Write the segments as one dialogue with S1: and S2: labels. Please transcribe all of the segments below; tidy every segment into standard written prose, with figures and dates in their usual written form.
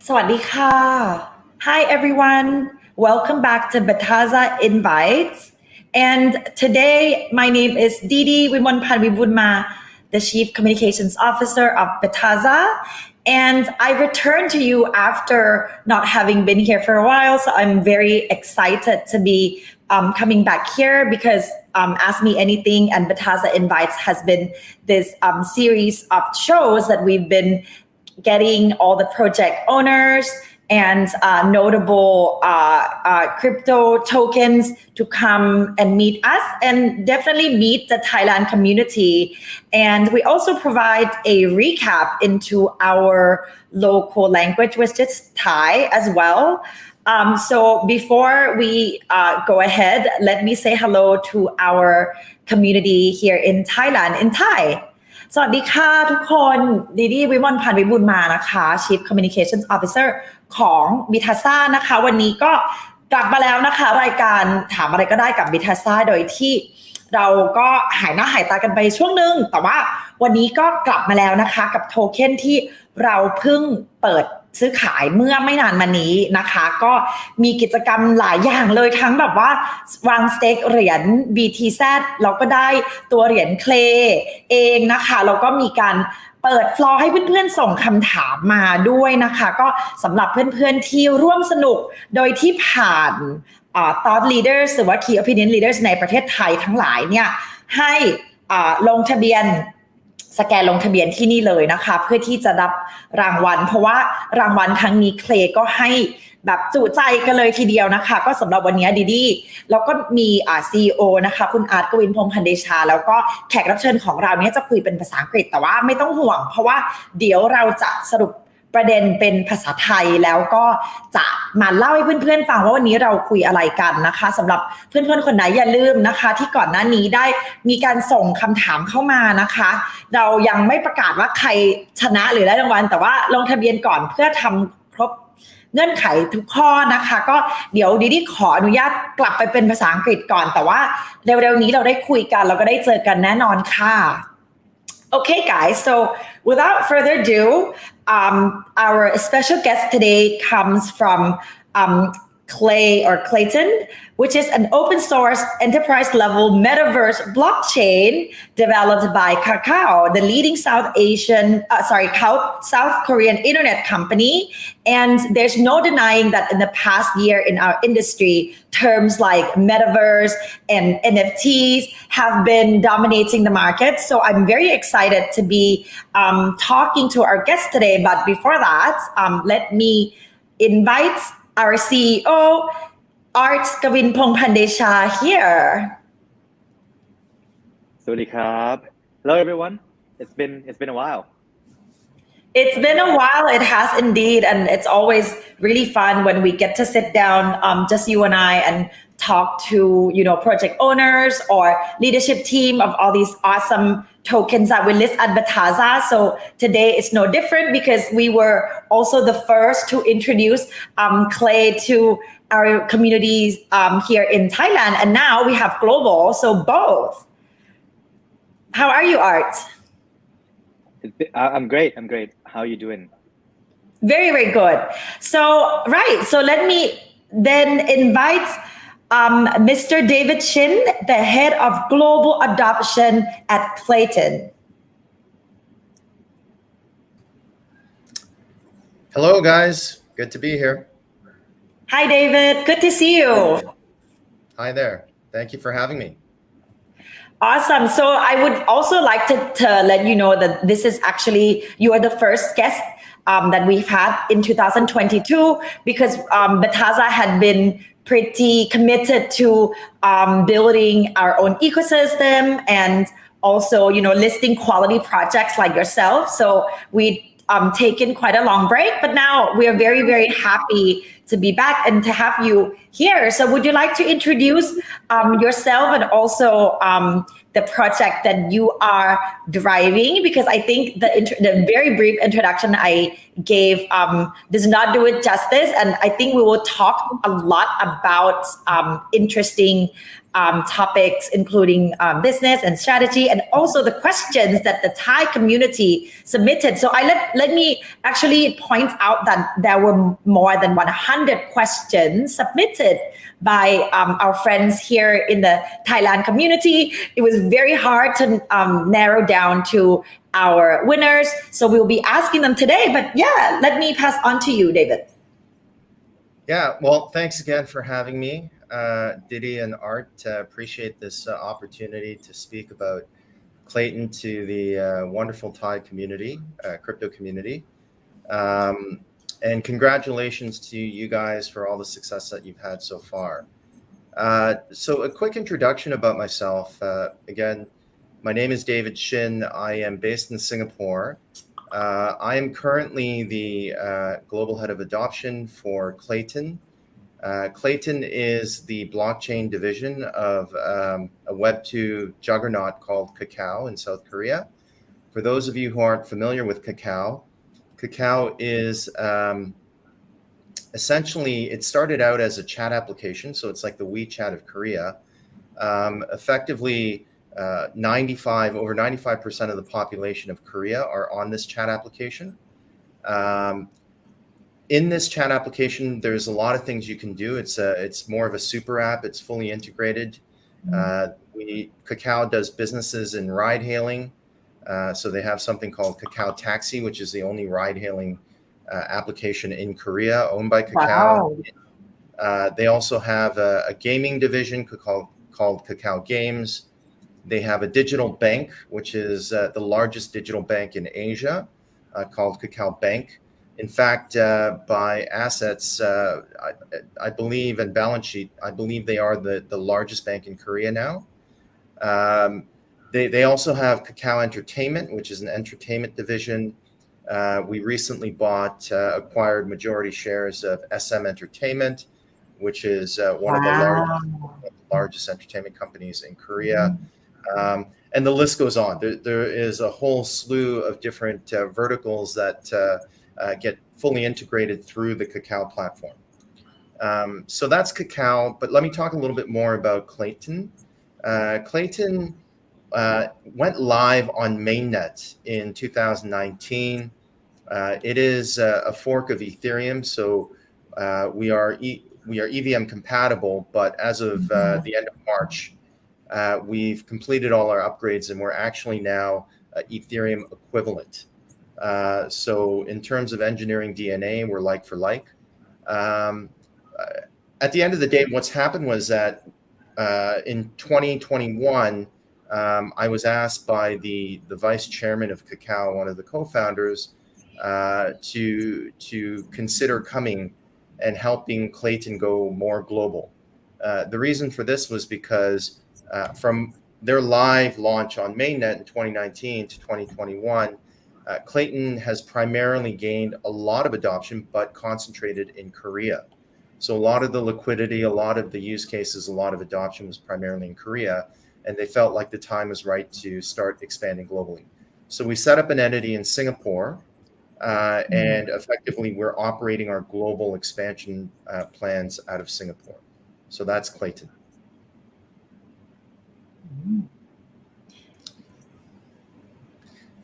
S1: สวัสดีค่ะ Hi everyone, welcome back to Bitazza Invites. And today my name is Didi Wimonpan-Wibunma, the Chief Communications Officer of Bitazza. And I returned to you after not having been here for a while, so I'm very excited to be coming back here because Ask Me Anything and Bitazza Invites has been this series of shows that we've been getting all the project owners and notable crypto tokens to come and meet us and definitely meet the Thailand community. And we also provide a recap into our local language, which is Thai as well. So before we go ahead, let me say hello to our community here in Thailand, in Thai. สวัสดีค่ะทุกคนดิดี้วิมลพันธ์วิบูลย์มานะคะ Chief Communications Officer ของ Bitazza นะคะวันนี้ก็กลับมาแล้วนะคะรายการถามอะไรก็ได้กับ Bitazza โดยที่เราก็หายหน้าหายตากันไปช่วงนึงแต่ว่าวันนี้ก็กลับมาแล้วนะคะกับโทเค็นที่เราเพิ่งเปิดซื้อขายเมื่อไม่นานมานี้นะคะก็มีกิจกรรมหลายอย่างเลยทั้งแบบว่าวางสเต็กเหรียญ BTZ เราก็ได้ตัวเหรียญ KLAY เองนะคะแล้วก็มีการเปิดฟลอร์ให้เพื่อนๆส่งคำถามมาด้วยนะคะก็สำหรับเพื่อนๆที่ร่วมสนุกโดยที่ผ่านthought leaders หรือว่า key opinion leaders ในประเทศไทยทั้งหลายเนี่ยให้ลงทะเบียนสแกนลงทะเบียนที่นี่เลยนะคะเพื่อที่จะรับรางวัลเพราะว่ารางวัลครั้งนี้ KLAY ก็ให้แบบจุใจกันเลยทีเดียวนะคะก็สำหรับวันนี้ดีแล้วก็มีCEO นะคะคุณอาร์ต กวินพงษ์พันเดชาแล้วก็แขกรับเชิญของเราเนี่ยจะคุยเป็นภาษาอังกฤษแต่ว่าไม่ต้องห่วงเพราะว่าเดี๋ยวเราจะสรุปประเด็นเป็นภาษาไทยแล้วก็จะมาเล่าให้เพื่อนๆฟังว่าวันนี้เราคุยอะไรกันนะคะสำหรับเพื่อนๆคนไหนอย่าลืมนะคะที่ก่อนหน้านี้ได้มีการส่งคำถามเข้ามานะคะเรายังไม่ประกาศว่าใครชนะหรือได้รางวัลแต่ว่าลงทะเบียนก่อนเพื่อทำครบเงื่อนไขทุกข้อนะคะก็เดี๋ยวดิขออนุญาตกลับไปเป็นภาษาอังกฤษก่อนแต่ว่าเร็วๆนี้เราได้คุยกันเราก็ได้เจอกันแน่นอนค่ะ Okay, guys, so without further ado, our special guest today comes from KLAY or Klaytn, which is an open source enterprise level metaverse blockchain developed by Kakao, the leading South Korean internet company. And there's no denying that in the past year in our industry, terms like metaverse and NFTs have been dominating the market. So I'm very excited to be talking to our guest today. But before that, let me invite our CEO, Art Gavin Pongpandesha here.
S2: Sawadee krab. Hello everyone. It's been a while.
S1: It's been a while, it has indeed, and it's always really fun when we get to sit down, just you and I, and talk to, project owners or leadership team of all these awesome tokens that we list at Bitazza. So today is no different because we were also the first to introduce KLAY to our communities here in Thailand, and now we have global, so both. How are you, Art?
S2: I'm great. How are you doing?
S1: Very, very good. So let me then invite Mr. David Chin, the head of global adoption at Klaytn.
S3: Hello, guys. Good to be here.
S1: Hi, David. Good to see you.
S3: Hi there. Thank you for having me.
S1: Awesome. So I would also like to let you know that this is actually, you are the first guest that we've had in 2022 because Bitazza had been pretty committed to building our own ecosystem and also, listing quality projects like yourself. So we taken quite a long break, but now we are very, very happy to be back and to have you here. So would you like to introduce yourself and also the project that you are driving, because I think the very brief introduction I gave does not do it justice. And I think we will talk a lot about interesting topics, including business and strategy, and also the questions that the Thai community submitted. So let me actually point out that there were more than 100 questions submitted by our friends here in the Thailand community. It was very hard to narrow down to our winners. So we'll be asking them today. But yeah, let me pass on to you, David.
S3: Yeah, well, thanks again for having me, Didi and Art. Appreciate this opportunity to speak about Klaytn to the wonderful Thai community, crypto community. And congratulations to you guys for all the success that you've had so far. So a quick introduction about myself. Again, my name is David Shin. I am based in Singapore. I am currently the global head of adoption for Klaytn. Klaytn is the blockchain division of a Web2 juggernaut called Kakao in South Korea. For those of you who aren't familiar with Kakao, Kakao is essentially, it started out as a chat application. So it's like the WeChat of Korea. Effectively, over 95% of the population of Korea are on this chat application. In this chat application, there's a lot of things you can do. It's more of a super app. It's fully integrated. Kakao does businesses in ride hailing. So they have something called Kakao Taxi, which is the only ride hailing application in Korea owned by Kakao. Wow. They also have a gaming division called Kakao Games. They have a digital bank, which is the largest digital bank in Asia, called Kakao Bank. In fact, by assets, I believe, and balance sheet, I believe they are the largest bank in Korea now. They also have Kakao Entertainment, which is an entertainment division. We recently acquired majority shares of SM Entertainment, which is one of the largest entertainment companies in Korea. And the list goes on. There is a whole slew of different verticals that get fully integrated through the Kakao platform. So that's Kakao, but let me talk a little bit more about Klaytn. Klaytn went live on mainnet in 2019. It is a fork of Ethereum, so we are EVM compatible, but as of the end of March, we've completed all our upgrades and we're actually now Ethereum equivalent. So in terms of engineering DNA, we're like for like. At the end of the day, what's happened was that in 2021, I was asked by the vice chairman of Kakao, one of the co-founders, to consider coming and helping Klaytn go more global. The reason for this was because from their live launch on mainnet in 2019 to 2021, Klaytn has primarily gained a lot of adoption, but concentrated in Korea. So a lot of the liquidity, a lot of the use cases, a lot of adoption was primarily in Korea, and they felt like the time was right to start expanding globally. So we set up an entity in Singapore, and effectively we're operating our global expansion plans out of Singapore. So that's Klaytn.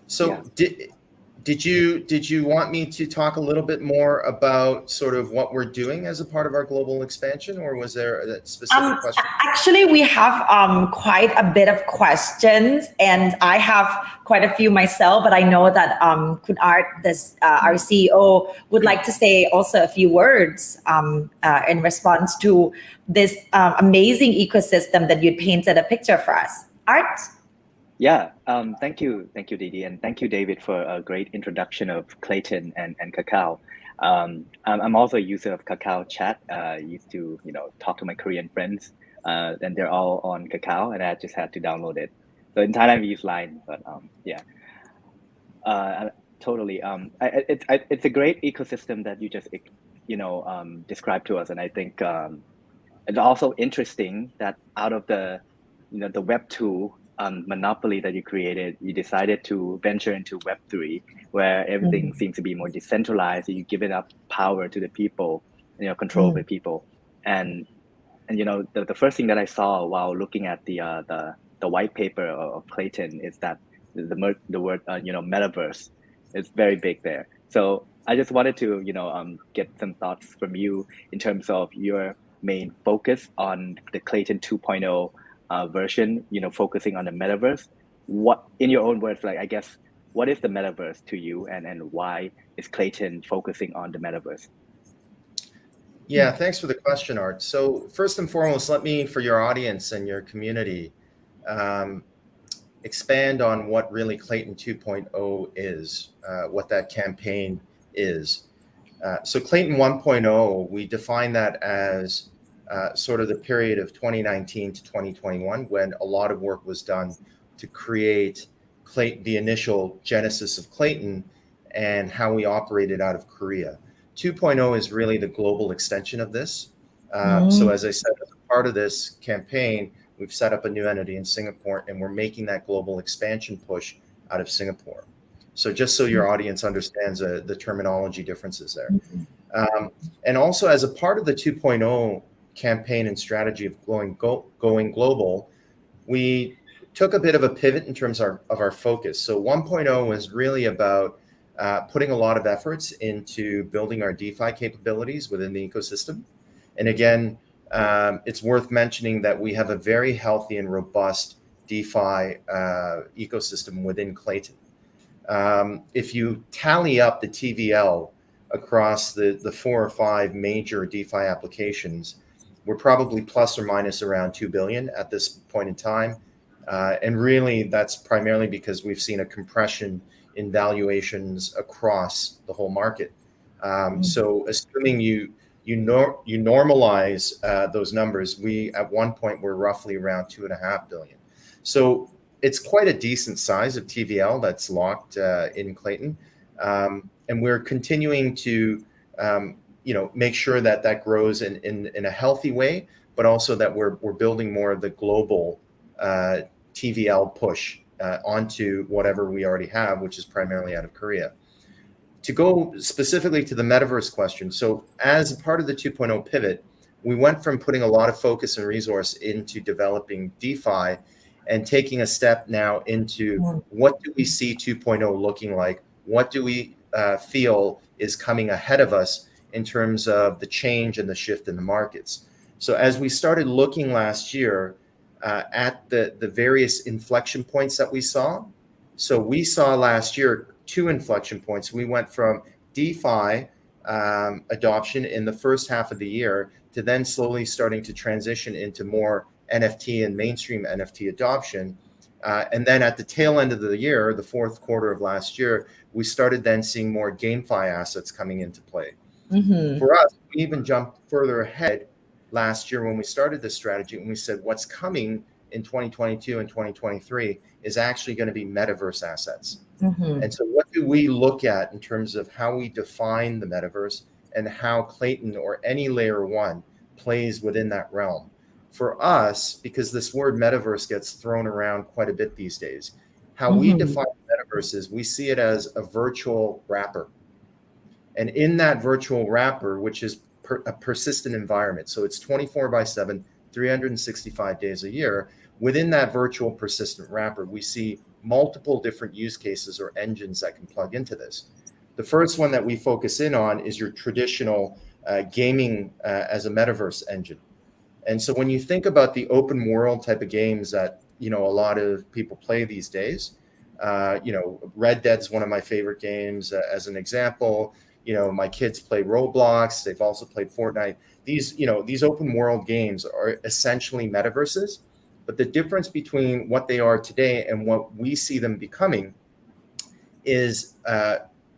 S3: So did you want me to talk a little bit more about sort of what we're doing as a part of our global expansion, or was there a specific question?
S1: Actually, we have quite a bit of questions, and I have quite a few myself, but I know that Kun Art, our CEO, would like to say also a few words in response to this amazing ecosystem that you painted a picture for us. Art?
S2: Yeah, thank you, Didi, and thank you, David, for a great introduction of Klaytn and Kakao. I'm also a user of Kakao Chat. Used to, talk to my Korean friends, and they're all on Kakao, and I just had to download it. So in Thailand we use Line, but totally. It's a great ecosystem that you just described to us, and I think it's also interesting that out of the Web2 monopoly that you created, you decided to venture into Web3, where everything seems to be more decentralized. You give it up power to the people, control of the people. And the first thing that I saw while looking at the white paper of Klaytn is that the word metaverse is very big there. So I just wanted to get some thoughts from you in terms of your main focus on the Klaytn 2.0 version, focusing on the metaverse. What, in your own words, I guess, what is the metaverse to you, and why is Klaytn focusing on the metaverse?
S3: Yeah, thanks for the question, Art. So first and foremost, let me, for your audience and your community, expand on what really Klaytn 2.0 is, what that campaign is. So Klaytn 1.0, we define that as sort of the period of 2019 to 2021, when a lot of work was done to create the initial genesis of Klaytn and how we operated out of Korea. 2.0 is really the global extension of this. So as I said, as a part of this campaign, we've set up a new entity in Singapore, and we're making that global expansion push out of Singapore. So just so your audience understands the terminology differences there. And also as a part of the 2.0 campaign and strategy of going global, we took a bit of a pivot in terms of our focus. So 1.0 was really about putting a lot of efforts into building our DeFi capabilities within the ecosystem. And again, it's worth mentioning that we have a very healthy and robust DeFi ecosystem within Klaytn. If you tally up the TVL across the 4 or 5 major DeFi applications, we're probably plus or minus around 2 billion at this point in time. And really, that's primarily because we've seen a compression in valuations across the whole market. So assuming you normalize those numbers, we at one point were roughly around 2.5 billion. So it's quite a decent size of TVL that's locked in Klaytn, and we're continuing to make sure that grows in a healthy way, but also that we're building more of the global TVL push onto whatever we already have, which is primarily out of Korea. To go specifically to the metaverse question, so as a part of the 2.0 pivot, we went from putting a lot of focus and resource into developing DeFi and taking a step now into what do we see 2.0 looking like? What do we feel is coming ahead of us in terms of the change and the shift in the markets? So as we started looking last year at the various inflection points that we saw, so we saw last year 2 inflection points. We went from DeFi adoption in the first half of the year to then slowly starting to transition into more NFT and mainstream NFT adoption. And then at the tail end of the year, the 4th quarter of last year, we started then seeing more GameFi assets coming into play. For us, we even jumped further ahead last year when we started this strategy, and we said what's coming in 2022 and 2023 is actually going to be metaverse assets. And so what do we look at in terms of how we define the metaverse and how Klaytn or any layer 1 plays within that realm? For us, because this word metaverse gets thrown around quite a bit these days, how we define metaverse is we see it as a virtual wrapper. And in that virtual wrapper, which is a persistent environment, so it's 24/7, 365 days a year, within that virtual persistent wrapper, we see multiple different use cases or engines that can plug into this. The first one that we focus in on is your traditional gaming as a metaverse engine. And so when you think about the open world type of games that, a lot of people play these days, Red Dead's one of my favorite games as an example. My kids play Roblox. They've also played Fortnite. These open world games are essentially metaverses, but the difference between what they are today and what we see them becoming is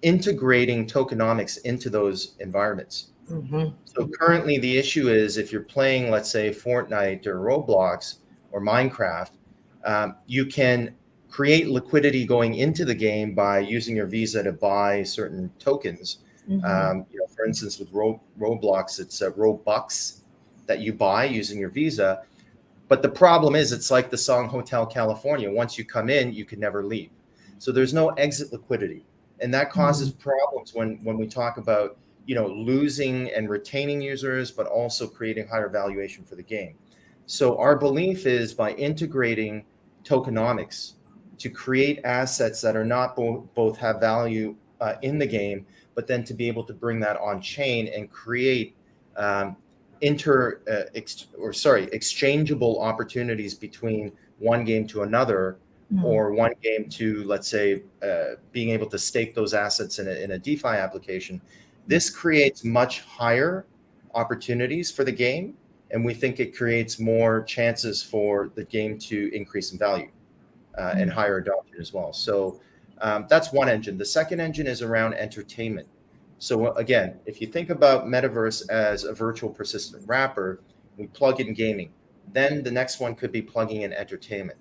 S3: integrating tokenomics into those environments. So currently the issue is if you're playing, let's say, Fortnite or Roblox or Minecraft, you can create liquidity going into the game by using your Visa to buy certain tokens. For instance, with Roblox, it's Robux that you buy using your Visa. But the problem is, it's like the song Hotel California. Once you come in, you can never leave. So there's no exit liquidity. And that causes problems when we talk about, losing and retaining users, but also creating higher valuation for the game. So our belief is by integrating tokenomics to create assets that are not both have value in the game, but then to be able to bring that on chain and create exchangeable opportunities between one game to another, or one game to, let's say, being able to stake those assets in a DeFi application. This creates much higher opportunities for the game, and we think it creates more chances for the game to increase in value and higher adoption as well. So that's one engine. The second engine is around entertainment. So again, if you think about Metaverse as a virtual persistent wrapper, we plug in gaming. Then the next one could be plugging in entertainment.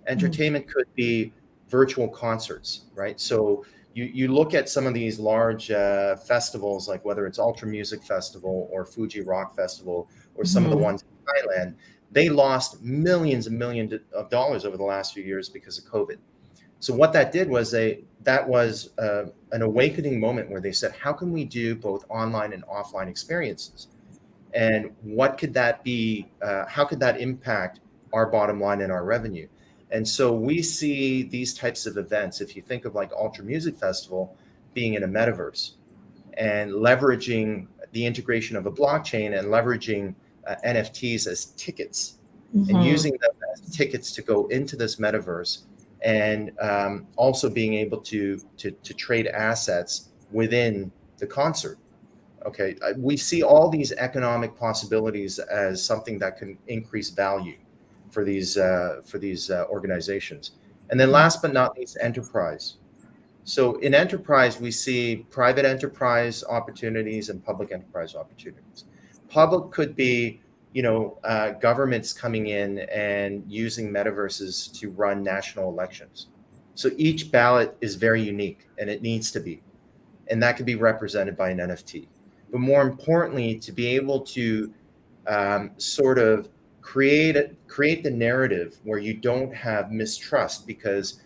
S3: Entertainment could be virtual concerts, right? So you look at some of these large festivals, like whether it's Ultra Music Festival or Fuji Rock Festival, or some of the ones in Thailand, they lost millions and millions of dollars over the last few years because of COVID. So what that did was that was an awakening moment where they said, how can we do both online and offline experiences? And what could that be? How could that impact our bottom line and our revenue? And so we see these types of events, if you think of like Ultra Music Festival being in a metaverse and leveraging the integration of a blockchain and leveraging NFTs as tickets and using them as tickets to go into this metaverse, and also being able to trade assets within the concert. Okay, we see all these economic possibilities as something that can increase value for these organizations. And then last but not least, enterprise. So in enterprise, we see private enterprise opportunities and public enterprise opportunities. Public could be, governments coming in and using metaverses to run national elections. So each ballot is very unique, and it needs to be, and that could be represented by an NFT. But more importantly, to be able to sort of create the narrative where you don't have mistrust, because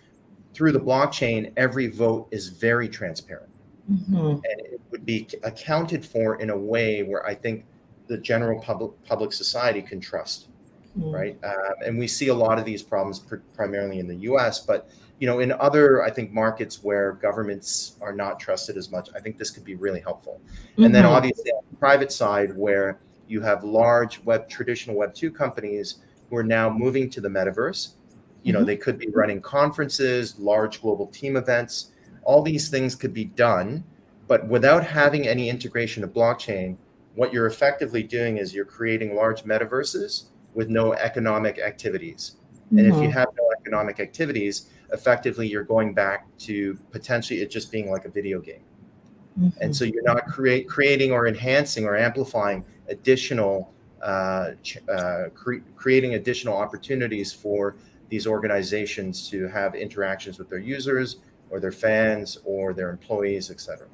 S3: through the blockchain, every vote is very transparent, and it would be accounted for in a way where I think the general public society can trust, right? And we see a lot of these problems primarily in the U.S., but in other, I think, markets where governments are not trusted as much, I think this could be really helpful. And then obviously on the private side, where you have large traditional Web 2 companies who are now moving to the metaverse. They could be running conferences, large global team events. All these things could be done, but without having any integration of blockchain, what you're effectively doing is you're creating large metaverses with no economic activities. And if you have no economic activities, effectively you're going back to potentially it just being like a video game. And so you're not creating or enhancing or amplifying additional, creating additional opportunities for these organizations to have interactions with their users or their fans or their employees, etc.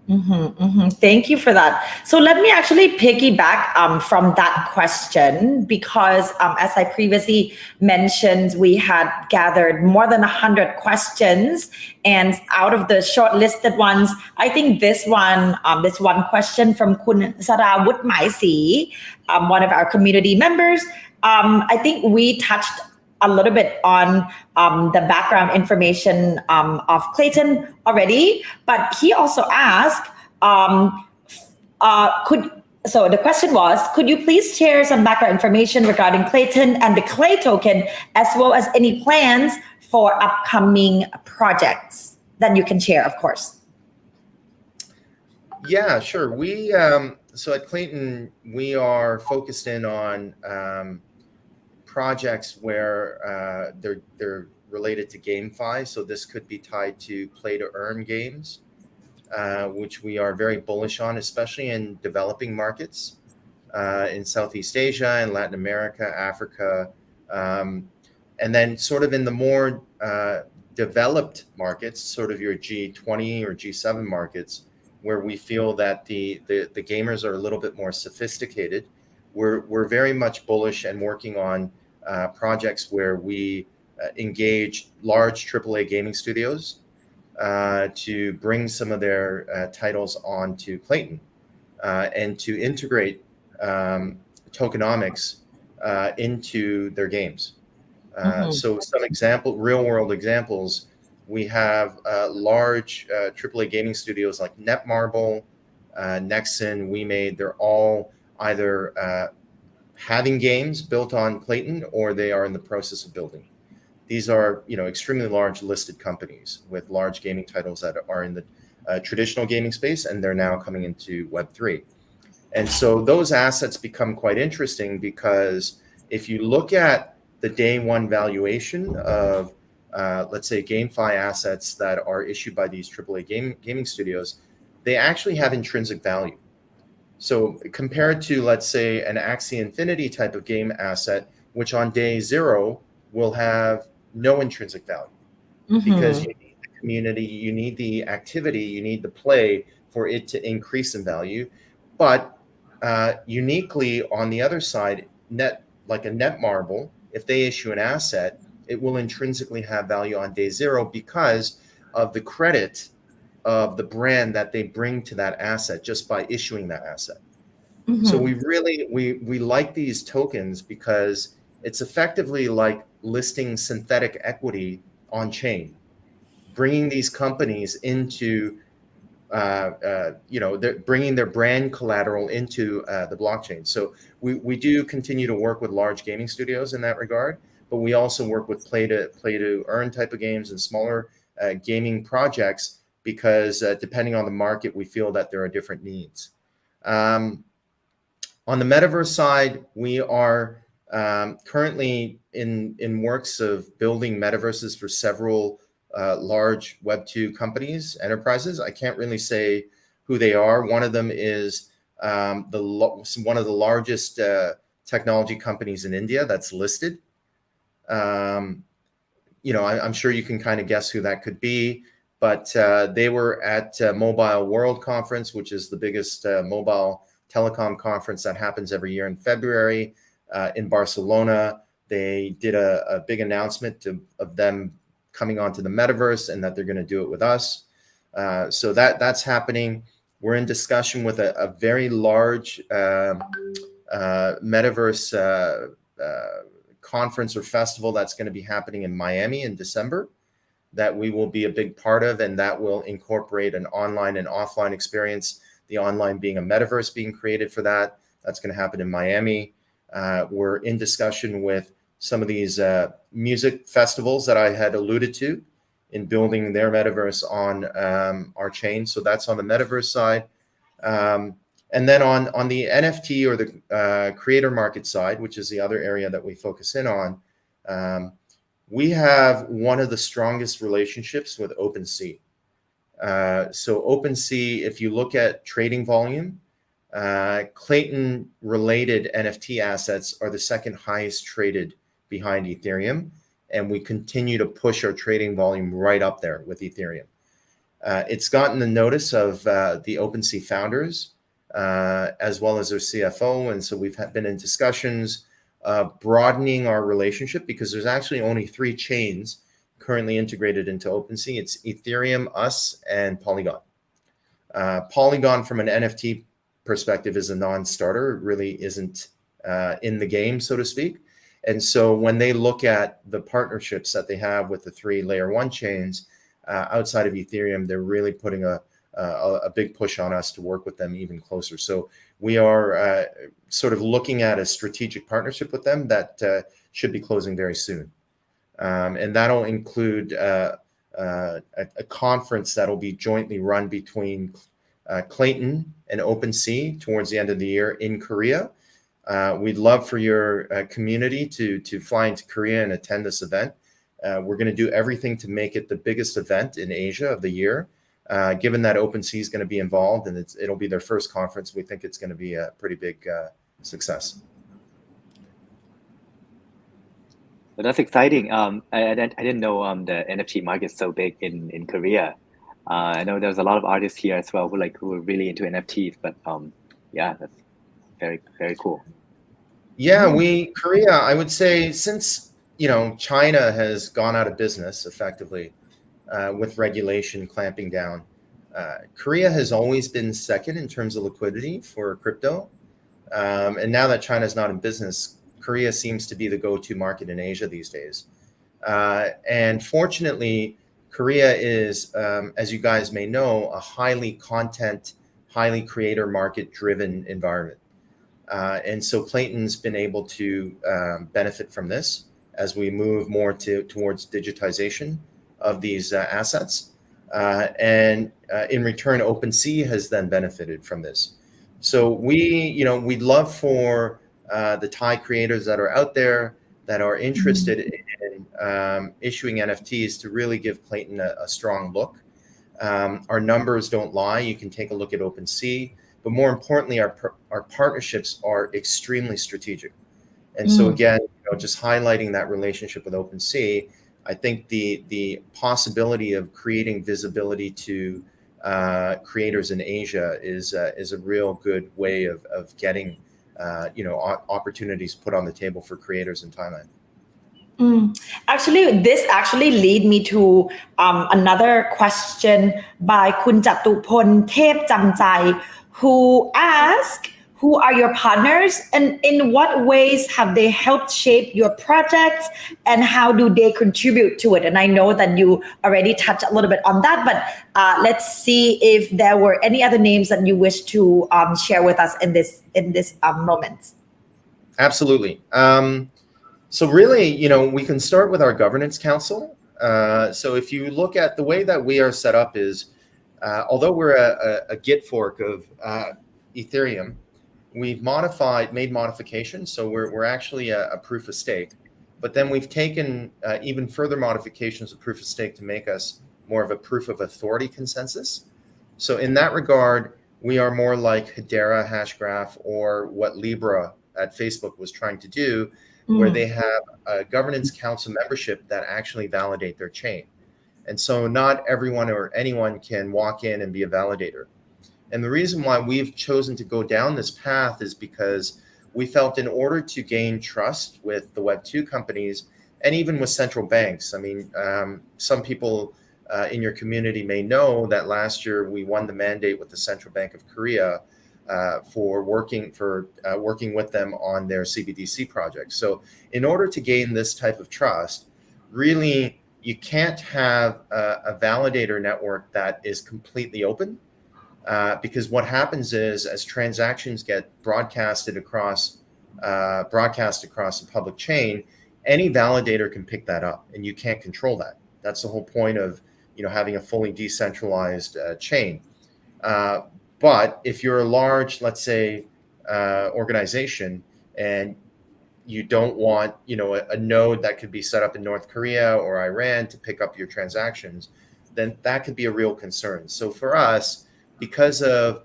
S1: Thank you for that. So let me actually piggyback from that question, because as I previously mentioned, we had gathered more than 100 questions, and out of the shortlisted ones, I think this one question from Kun Sarawut Maisi, one of our community members, I think we touched a little bit on the background information of Klaytn already, but he also asked, so the question was, could you please share some background information regarding Klaytn and the KLAY token, as well as any plans for upcoming projects that you can share, of course?
S3: Yeah, sure. We so at Klaytn, we are focused in on projects where they're related to GameFi. So this could be tied to play to earn games, which we are very bullish on, especially in developing markets, in Southeast Asia and Latin America, Africa, and then sort of in the more developed markets, sort of your G20 or G7 markets, where we feel that the gamers are a little bit more sophisticated. we're very much bullish and working on projects where we engage large AAA gaming studios to bring some of their titles onto Klaytn and to integrate tokenomics into their games. So some real-world examples, we have large AAA gaming studios like Netmarble, Nexon, WeMade. They're all either having games built on Klaytn or they are in the process of building. These are, extremely large listed companies with large gaming titles that are in the traditional gaming space, and they're now coming into Web3. And so those assets become quite interesting because if you look at the day one valuation of, let's say, GameFi assets that are issued by these AAA gaming studios, they actually have intrinsic value. So compared to, let's say, an Axie Infinity type of game asset, which on day zero will have no intrinsic value because you need the community, you need the activity, you need the play for it to increase in value. But uniquely on the other side, like a Netmarble, if they issue an asset, it will intrinsically have value on day zero because of the credit of the brand that they bring to that asset just by issuing that asset. So we like these tokens because it's effectively like listing synthetic equity on chain, bringing these companies into, they're bringing their brand collateral into the blockchain. So we do continue to work with large gaming studios in that regard, but we also work with play to earn type of games and smaller gaming projects because depending on the market, we feel that there are different needs. On the metaverse side, we are currently in works of building metaverses for several large Web2 companies, enterprises. I can't really say who they are. One of them is one of the largest technology companies in India that's listed. I'm sure you can kind of guess who that could be, but they were at Mobile World Conference, which is the biggest mobile telecom conference that happens every year in February in Barcelona. They did a big announcement of them coming onto the metaverse and that they're going to do it with us. So that's happening. We're in discussion with a very large metaverse conference or festival that's going to be happening in Miami in December that we will be a big part of, and that will incorporate an online and offline experience, the online being a metaverse being created for that. That's going to happen in Miami. We're in discussion with some of these music festivals that I had alluded to in building their metaverse on our chain. So that's on the metaverse side. And then on the NFT or the creator market side, which is the other area that we focus in on, we have one of the strongest relationships with OpenSea. So OpenSea, if you look at trading volume, Klaytn related NFT assets are the second highest traded behind Ethereum. And we continue to push our trading volume right up there with Ethereum. It's gotten the notice of the OpenSea founders, as well as their CFO. And so we've been in discussions broadening our relationship because there's actually only 3 chains currently integrated into OpenSea. It's Ethereum, us, and Polygon. Polygon from an NFT perspective is a non-starter. It really isn't in the game, so to speak. And so when they look at the partnerships that they have with the 3 layer 1 chains outside of Ethereum, they're really putting a big push on us to work with them even closer. So we are sort of looking at a strategic partnership with them that should be closing very soon. And that'll include a conference that'll be jointly run between Klaytn and OpenSea towards the end of the year in Korea. We'd love for your community to fly into Korea and attend this event. We're going to do everything to make it the biggest event in Asia of the year. Given that OpenSea is going to be involved and it'll be their first conference, we think it's going to be a pretty big success.
S2: Well, that's exciting. I didn't know the NFT market is so big in Korea. I know there's a lot of artists here as well who are really into NFTs, but yeah, that's very, very cool.
S3: Yeah, Korea, I would say since, China has gone out of business effectively with regulation clamping down, Korea has always been second in terms of liquidity for crypto. And now that China's not in business, Korea seems to be the go-to market in Asia these days. And fortunately, Korea is, as you guys may know, a highly creator market driven environment. And so Klaytn's been able to benefit from this as we move more towards digitization of these assets. And in return, OpenSea has then benefited from this. So we'd love for the Thai creators that are out there that are interested in issuing NFTs to really give Klaytn a strong look. Our numbers don't lie. You can take a look at OpenSea, but more importantly, our partnerships are extremely strategic. And so again, just highlighting that relationship with OpenSea, I think the possibility of creating visibility to creators in Asia is a real good way of getting opportunities put on the table for creators in Thailand.
S1: Actually, this lead me to another question by Kun Jatupon Thep Jamjai, who asked, who are your partners and in what ways have they helped shape your projects and how do they contribute to it? And I know that you already touched a little bit on that, but let's see if there were any other names that you wish to share with us in this moment.
S3: Absolutely. So really, we can start with our governance council. So if you look at the way that we are set up is, although we're a Git fork of Ethereum, we've made modifications. So we're actually a proof of stake, but then we've taken even further modifications of proof of stake to make us more of a proof of authority consensus. So in that regard, we are more like Hedera, Hashgraph, or what Libra at Facebook was trying to do, where they have a governance council membership that actually validate their chain. And so not everyone or anyone can walk in and be a validator. And the reason why we've chosen to go down this path is because we felt in order to gain trust with the Web2 companies and even with central banks. I mean, some people in your community may know that last year we won the mandate with the Central Bank of Korea for working with them on their CBDC project. So in order to gain this type of trust, really, you can't have a validator network that is completely open. Because what happens is, as transactions get broadcasted across the public chain, any validator can pick that up, and you can't control that. That's the whole point of having a fully decentralized chain. But if you're a large, let's say, organization, and you don't want a node that could be set up in North Korea or Iran to pick up your transactions, then that could be a real concern. So for us, because of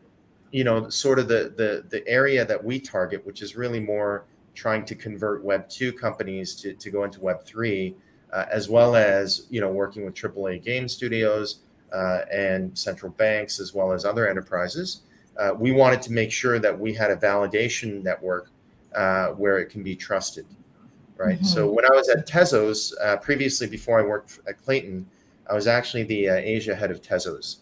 S3: sort of the area that we target, which is really more trying to convert Web2 companies to go into Web3, as well as working with AAA game studios and central banks, as well as other enterprises, we wanted to make sure that we had a validation network where it can be trusted, right? So when I was at Tezos, previously before I worked at Klaytn, I was actually the Asia head of Tezos.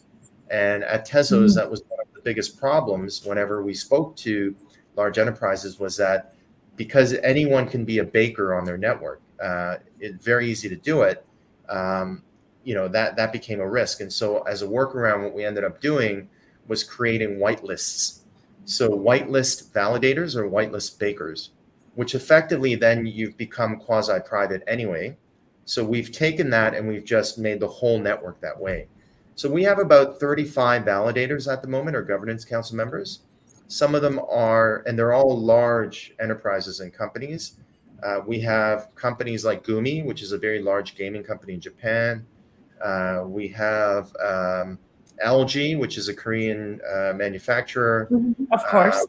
S3: And at Tezos, that was one of the biggest problems whenever we spoke to large enterprises, was that because anyone can be a baker on their network, it's very easy to do it. That became a risk. And so as a workaround, what we ended up doing was creating whitelists. So whitelist validators or whitelist bakers, which effectively then you've become quasi-private anyway. So we've taken that and we've just made the whole network that way. So we have about 35 validators at the moment, or governance council members. Some of them are, and they're all large enterprises and companies. We have companies like Gumi, which is a very large gaming company in Japan. We have LG, which is a Korean manufacturer.
S1: Of course.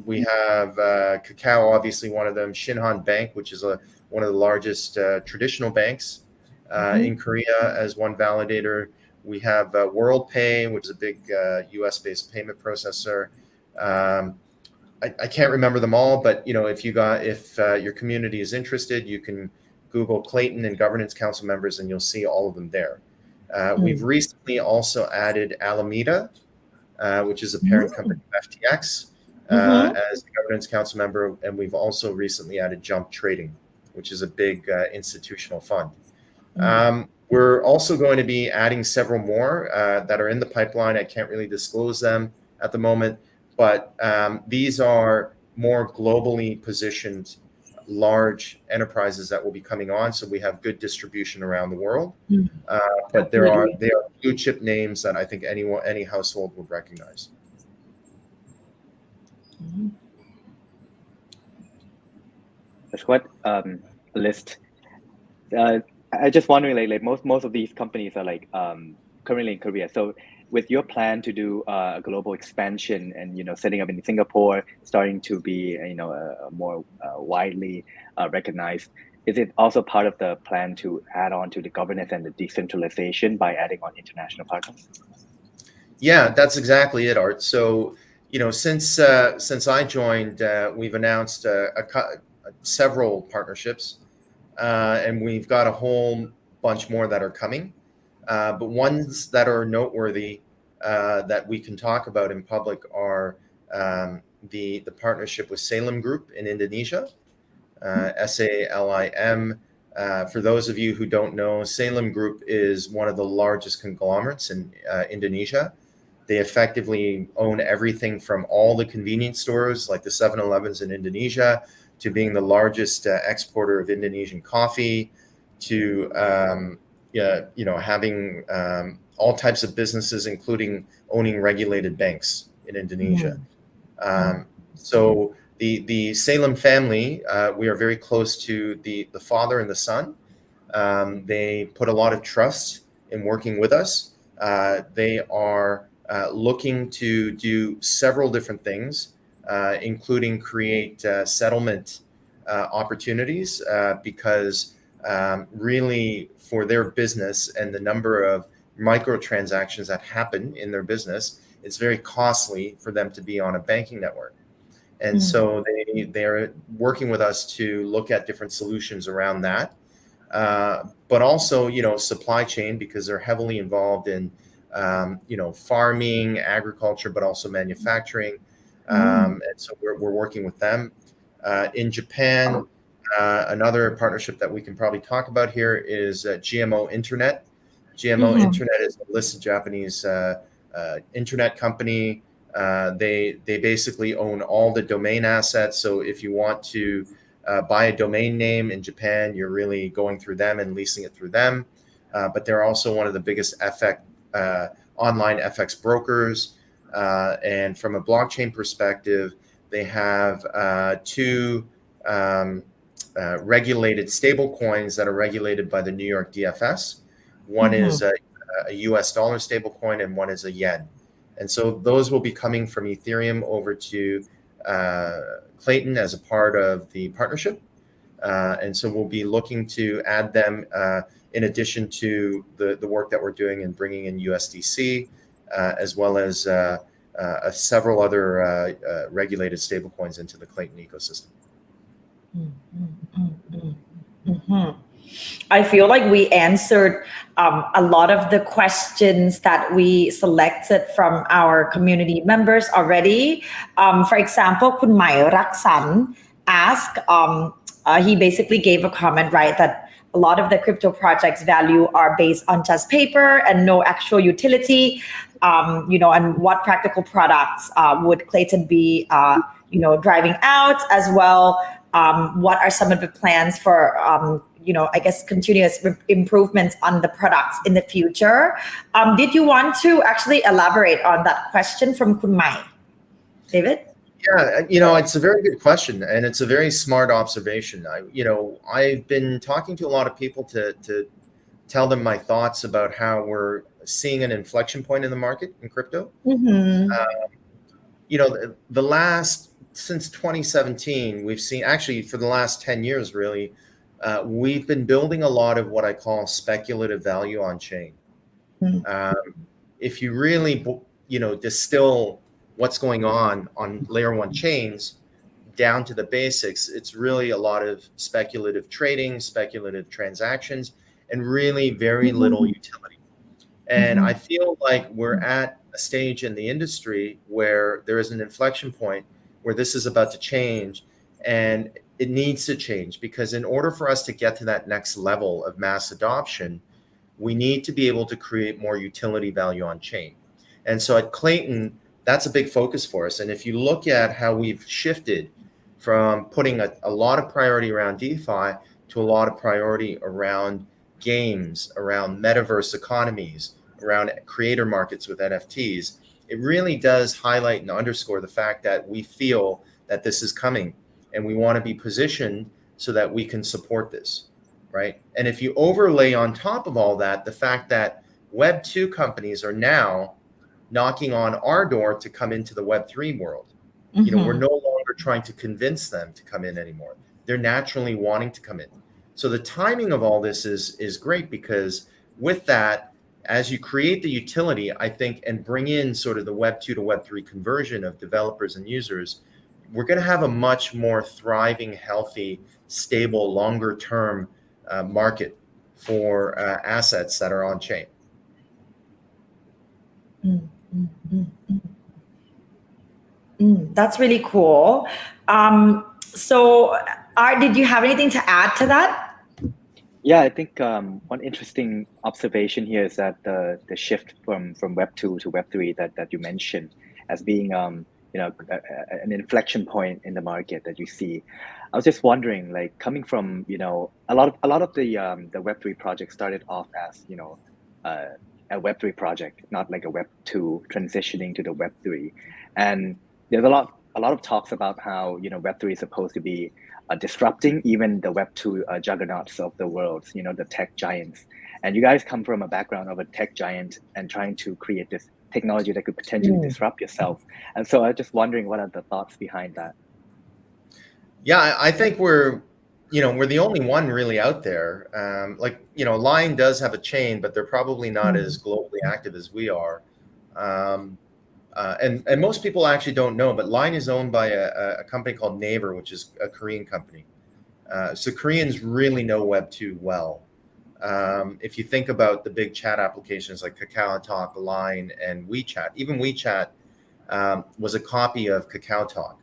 S3: We have Kakao, obviously one of them. Shinhan Bank, which is one of the largest traditional banks in Korea, as one validator. We have WorldPay, which is a big US-based payment processor. I can't remember them all, but if your community is interested, you can Google Klaytn and Governance Council members, and you'll see all of them there. We've recently also added Alameda, which is a parent company of FTX, as the Governance Council member, and we've also recently added Jump Trading, which is a big institutional fund. We're also going to be adding several more that are in the pipeline. I can't really disclose them at the moment, but these are more globally positioned large enterprises that will be coming on. So we have good distribution around the world, but they are blue chip names that I think any household would recognize.
S2: That's quite a list. I just wondering, like most of these companies are like currently in Korea. So with your plan to do a global expansion and setting up in Singapore, starting to be more widely recognized, is it also part of the plan to add on to the governance and the decentralization by adding on international partners?
S3: Yeah, that's exactly it, Art. So since I joined, we've announced several partnerships. And we've got a whole bunch more that are coming, but ones that are noteworthy that we can talk about in public are the partnership with Salim Group in Indonesia, SALIM. For those of you who don't know, Salim Group is one of the largest conglomerates in Indonesia. They effectively own everything from all the convenience stores like the 7-Elevens in Indonesia, to being the largest exporter of Indonesian coffee, to having all types of businesses, including owning regulated banks in Indonesia. So the Salim family, we are very close to the father and the son. They put a lot of trust in working with us. They are looking to do several different things, including create settlement opportunities, because really for their business and the number of microtransactions that happen in their business, it's very costly for them to be on a banking network. And so they're working with us to look at different solutions around that, but also supply chain, because they're heavily involved in farming, agriculture, but also manufacturing. And so we're working with them. In Japan, another partnership that we can probably talk about here is GMO Internet. GMO Internet is a listed Japanese internet company. They basically own all the domain assets. So if you want to buy a domain name in Japan, you're really going through them and leasing it through them. But they're also one of the biggest online FX brokers. And from a blockchain perspective, they have two regulated stable coins that are regulated by the New York DFS. One is a US dollar stable coin, and one is a yen. And so those will be coming from Ethereum over to Klaytn as a part of the partnership. And so we'll be looking to add them in addition to the work that we're doing in bringing in USDC, as well as several other regulated stablecoins into the Klaytn ecosystem.
S1: I feel like we answered a lot of the questions that we selected from our community members already. For example, Kun Mai Raksan asked, he basically gave a comment, right, that a lot of the crypto projects value are based on just paper and no actual utility, and what practical products would Klaytn be, driving out as well. What are some of the plans for, I guess, continuous improvements on the products in the future? Did you want to actually elaborate on that question from Kun Mai? David?
S3: Yeah, it's a very good question, and it's a very smart observation. I've been talking to a lot of people to tell them my thoughts about how we're seeing an inflection point in the market in crypto. Since 2017, we've seen, actually for the last 10 years, really, we've been building a lot of what I call speculative value on chain. If you really, distill what's going on layer one chains down to the basics, it's really a lot of speculative trading, speculative transactions, and really very little utility. And I feel like we're at a stage in the industry where there is an inflection point where this is about to change, and it needs to change, because in order for us to get to that next level of mass adoption, we need to be able to create more utility value on chain. And so at Klaytn, that's a big focus for us. And if you look at how we've shifted from putting a lot of priority around DeFi to a lot of priority around games, around metaverse economies, around creator markets with NFTs, it really does highlight and underscore the fact that we feel that this is coming, and we want to be positioned so that we can support this, right? And if you overlay on top of all that the fact that Web2 companies are now knocking on our door to come into the Web3 world, you know, we're no longer trying to convince them to come in anymore. They're naturally wanting to come in. So the timing of all this is great, because with that, as you create the utility, I think, and bring in sort of the Web2 to Web3 conversion of developers and users, we're going to have a much more thriving, healthy, stable, longer term market for assets that are on chain.
S1: That's really cool. So, did you have anything to add to that?
S2: Yeah, I think one interesting observation here is that the shift from Web 2 to Web 3 that you mentioned as being you know, an inflection point in the market that you see. I was just wondering, like, coming from, you know, a lot of the Web 3 projects started off as, you know, a Web 3 project, not like a Web 2 transitioning to the Web 3, and there's a lot of talks about how, you know, Web 3 is supposed to be disrupting even the Web 2 juggernauts of the world, you know, the tech giants. And you guys come from a background of a tech giant and trying to create this technology that could potentially disrupt yourself. And so I'm just wondering, what are the thoughts behind that?
S3: Yeah, I think we're the only one really out there. Like, you know, Line does have a chain, but they're probably not as globally active as we are. And most people actually don't know, but Line is owned by a company called Naver, which is a Korean company. So Koreans really know Web2 well. If you think about the big chat applications like KakaoTalk, Line, and WeChat, even WeChat was a copy of KakaoTalk.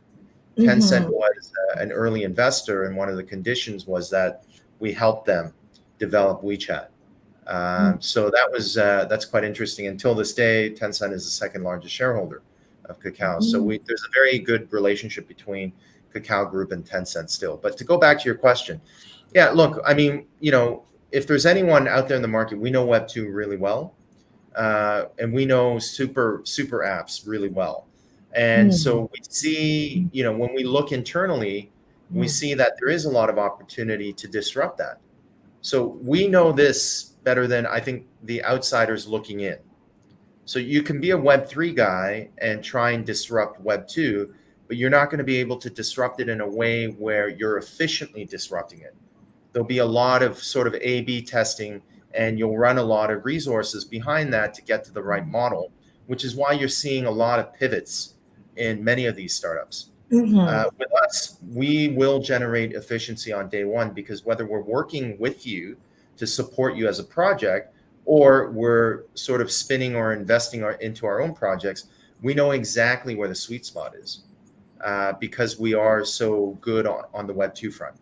S3: Tencent was an early investor, and one of the conditions was that we helped them develop WeChat. So that's quite interesting. Until this day, Tencent is the second largest shareholder of Kakao. So there's a very good relationship between Kakao Group and Tencent still. But to go back to your question, yeah, look, I mean, you know, if there's anyone out there in the market, we know Web2 really well, and we know super apps really well. And so we see, you know, when we look internally, we see that there is a lot of opportunity to disrupt that. So we know this better than, I think, the outsiders looking in. So you can be a Web3 guy and try and disrupt Web2, but you're not going to be able to disrupt it in a way where you're efficiently disrupting it. There'll be a lot of sort of A/B testing, and you'll run a lot of resources behind that to get to the right model, which is why you're seeing a lot of pivots in many of these startups. With us, we will generate efficiency on day one, because whether we're working with you to support you as a project, or we're sort of spinning or investing into our own projects, we know exactly where the sweet spot is, because we are so good on the Web2 front.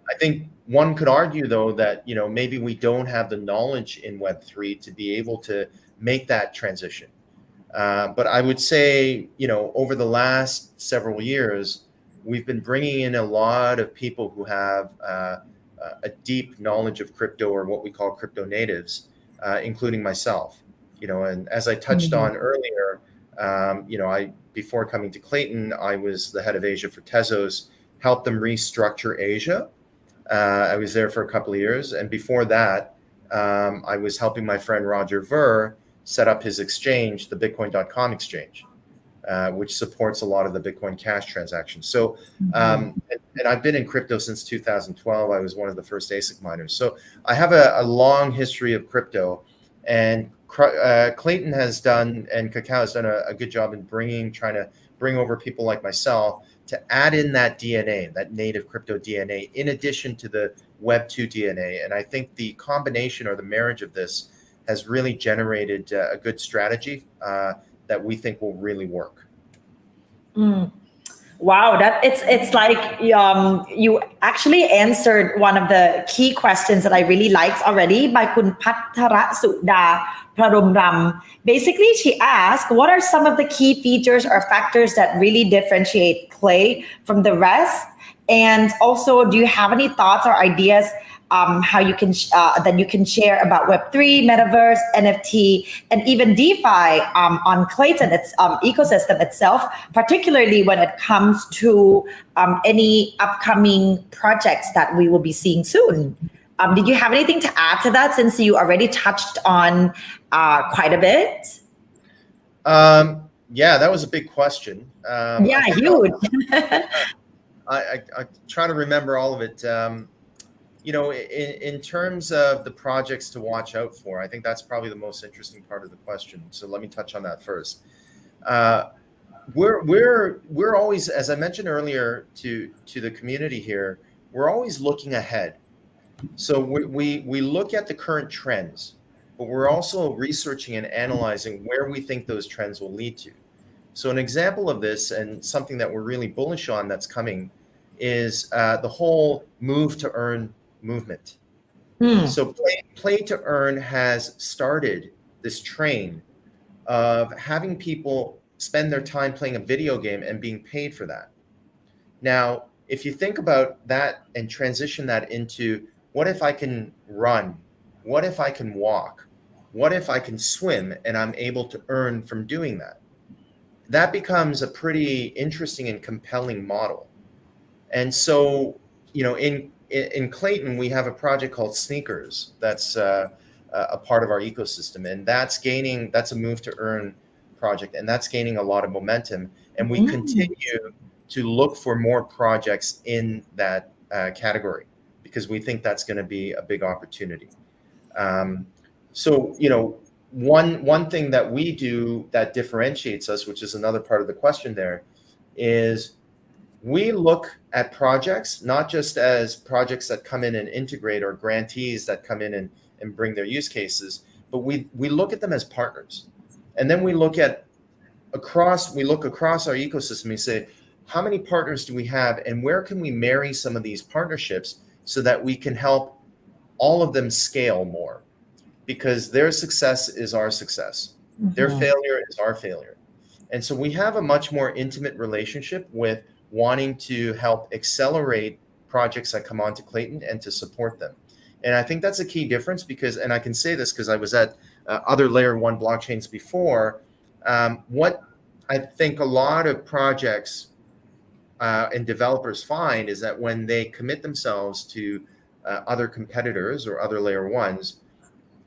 S3: I think one could argue, though, that, you know, maybe we don't have the knowledge in Web3 to be able to make that transition. But I would say, you know, over the last several years, we've been bringing in a lot of people who have a deep knowledge of crypto, or what we call crypto natives, including myself. You know, and as I touched on earlier, you know, before coming to Klaytn, I was the head of Asia for Tezos, helped them restructure Asia. I was there for a couple of years, and before that, I was helping my friend Roger Ver set up his exchange, the Bitcoin.com exchange, which supports a lot of the Bitcoin Cash transactions. So, and I've been in crypto since 2012. I was one of the first ASIC miners. So I have a long history of crypto, and Klaytn has done, and Kakao has done a good job in trying to bring over people like myself to add in that DNA, that native crypto DNA, in addition to the Web2 DNA. And I think the combination or the marriage of this has really generated a good strategy that we think will really work.
S1: Wow, that it's like you actually answered one of the key questions that I really liked already by Kun Pattara Suda Pradomram. Basically, she asked, what are some of the key features or factors that really differentiate Klay from the rest? And also, do you have any thoughts or ideas how you can that you can share about Web3, Metaverse, NFT, and even DeFi on Klaytn, its ecosystem itself, particularly when it comes to any upcoming projects that we will be seeing soon? Did you have anything to add to that, since you already touched on quite a bit?
S3: Yeah, that was a big question.
S1: Yeah, huge.
S3: I try to remember all of it. In terms of the projects to watch out for, I think that's probably the most interesting part of the question. So let me touch on that first. We're always, as I mentioned earlier to the community here, we're always looking ahead. So we look at the current trends, but we're also researching and analyzing where we think those trends will lead to. So an example of this, and something that we're really bullish on that's coming, is the whole move to earn movement. So play to earn has started this train of having people spend their time playing a video game and being paid for that. Now, if you think about that and transition that into, what if I can run? What if I can walk? What if I can swim and I'm able to earn from doing that? That becomes a pretty interesting and compelling model. And so, in Klaytn, we have a project called Sneakers that's a part of our ecosystem, and that's a move to earn project, and that's gaining a lot of momentum. And we continue to look for more projects in that category, because we think that's going to be a big opportunity. One thing that we do that differentiates us, which is another part of the question there, is we look at projects not just as projects that come in and integrate, or grantees that come in and bring their use cases, but we look at them as partners. And then we look across our ecosystem and say, how many partners do we have, and where can we marry some of these partnerships so that we can help all of them scale more? Because their success is our success. Their failure is our failure. And so we have a much more intimate relationship with wanting to help accelerate projects that come onto Klaytn and to support them. And I think that's a key difference, because, and I can say this because I was at other layer one blockchains before, what I think a lot of projects and developers find is that when they commit themselves to other competitors or other layer ones,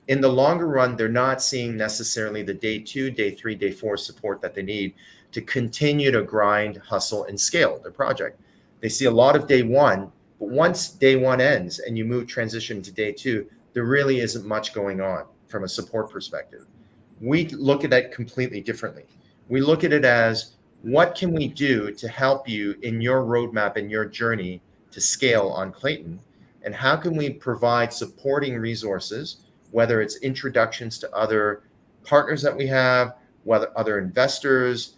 S3: in the longer run, they're not seeing necessarily the day 2, day 3, day 4 support that they need to continue to grind, hustle, and scale their project. They see a lot of day 1, but once day 1 ends and you transition to day 2, there really isn't much going on from a support perspective. We look at that completely differently. We look at it as, what can we do to help you in your roadmap and your journey to scale on Klaytn? And how can we provide supporting resources, whether it's introductions to other partners that we have, whether other investors,